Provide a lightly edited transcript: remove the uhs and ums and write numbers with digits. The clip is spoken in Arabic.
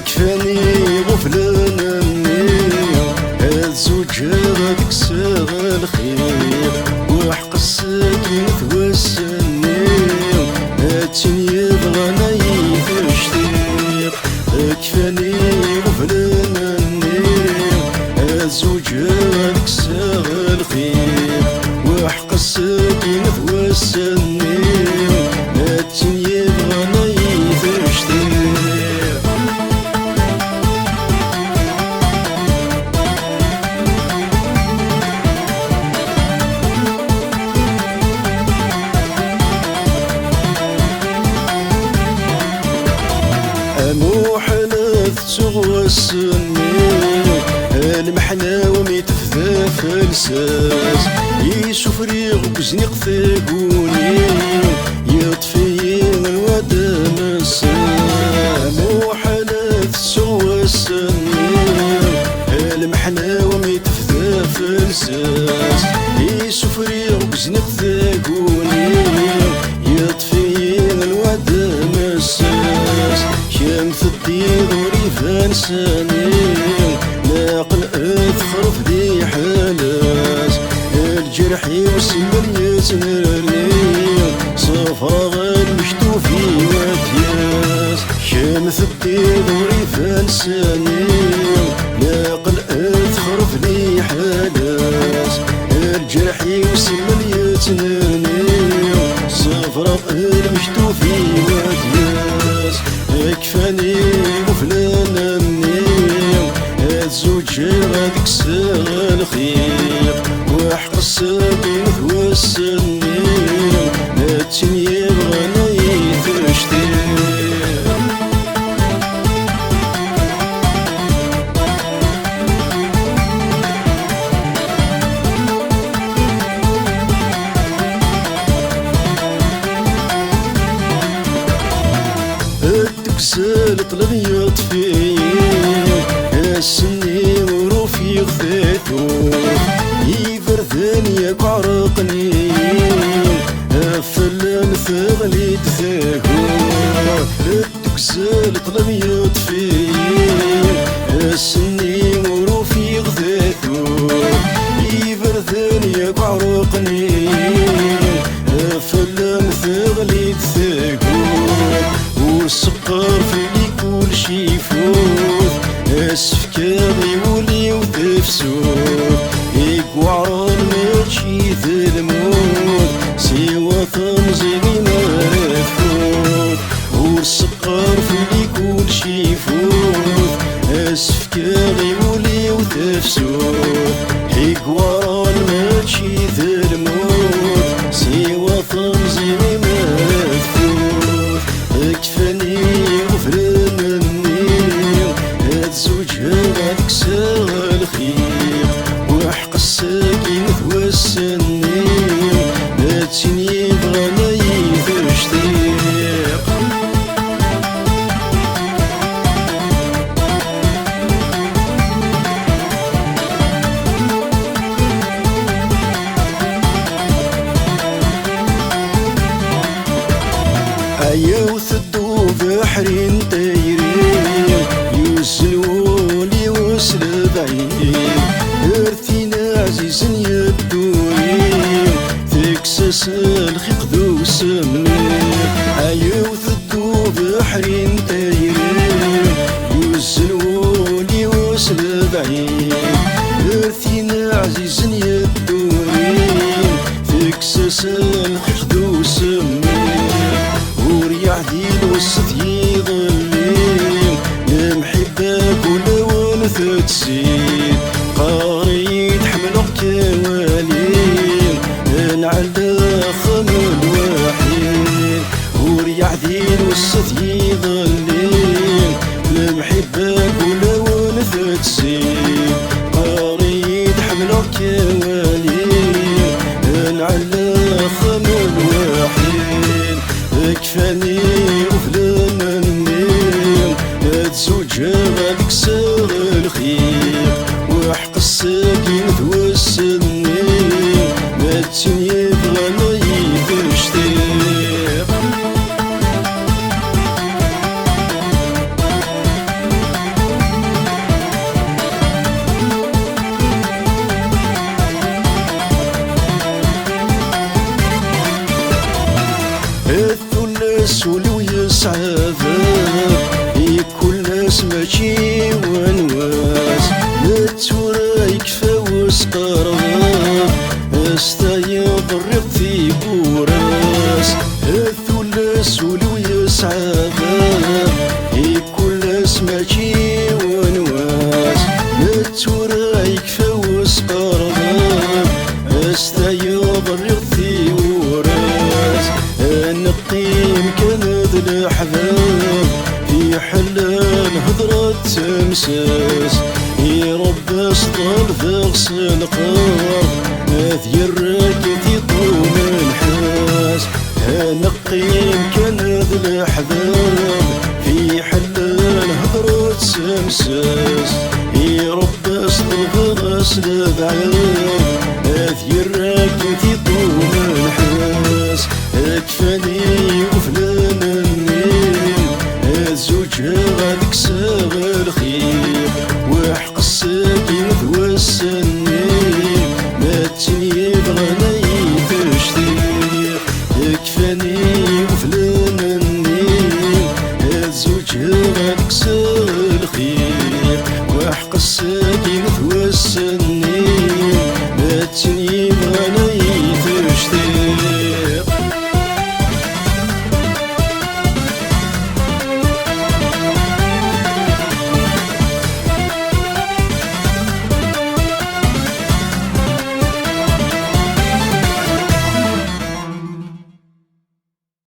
كفاني غفلانني الزوج هذاك ساغ الخير وحق الساكن توسلني هاتين يبغانا يفشتيق كفاني غفلانني الزوج هذاك ساغ الخير وحق الساكن توسلني هاتين يبغانا يفشتيق موحلت تغوصني المحنة وميتفذا فلساس يشوف ريغ بزني قثاقوني يطفي الودا مساس موحلت تغوصني المحنة وميتفذا فلساس يشوف ريغ بزني قثاقوني يطفي الودا مساس شمس الدير وريفان سامي ناقل اذخرف دي حالاس الجرح يوسمن يتنرني صفرا غير مشتوفي واتياس شمس الدير وريفان سامي ناقل اذخرف دي حالاس الجرح يوسمن يتنرني صفرا غير مشتوفي واتياس كفاني غفلانني الزوج غاديك ساغ الخير وحق الساكن توسلني هاتين يبغانا يفشتيق سالت الغياط فيه السني وروفي غثيتو يفرثني ياك عرقني فلان ثغلي دثاكو هدوك سالت الغياط فيه السني وروفي غثيتو يفرثني ياك عرقني فلان ثغلي دثاكو والسقر فيني كل شي يفوت السفكار يولي وتفسود يقوعران ماشي ذا الموت سوا تنزيني ما رفوت والسقر فيني كل شي يفوت السفكار يولي وتفسود يقوعران ماشي ذا الموت سوا تنزيني ما رفوت كفاني غفلانني الزوج هذاك ساغ الخير وحق الساكن توسلني هاتين يبغانا يفشتيق أيوث بحرين طيرين يوصلولي وصل بعيد ارثينا عزيز يدوري تكسس الخيق ذو سمني أيوث بحرين طيرين يوصلولي وصل بعيد ارثينا عزيز يدوري تكسس الخيق ذو سمني وريعديل وسط يظلم لمحبك ولو نفتسين قاريد حملق كوالين نعلى خمل وحيد وريعديل وسط يظلم لمحبك ولو نفتسين قاريد حملق كوالين نعلى خمل وحيد كفاني غفلانني الزوج غاديك ساغ الخير وحق الساكن توسلني هاتين يبغانا يفشتيق ماشي ونواس نتورايك فوس قرار استيض الرق في كوراس الثلث ولو يسعبا كل ماشي ونواس نتورايك فوس قرار استيض الرق في وراس نقيم كنذ الأحباب في حلال هضرة تمساس يا رب اسطل فغسل قار ذي الراكد يطوم الحاس نقيم كنذ الأحباب في حلال هضرة تمساس يا رب اسطل فغسل بعيد ذي الراكد يطوم الحاس اكفاني وفلان النيل الزوج غاديك ساغ الخير وحق الساكن ثوس النيل ما تنيب غناي تشتير اكفاني وفلان النيل الزوج غاديك ساغ الخير وحق الساكن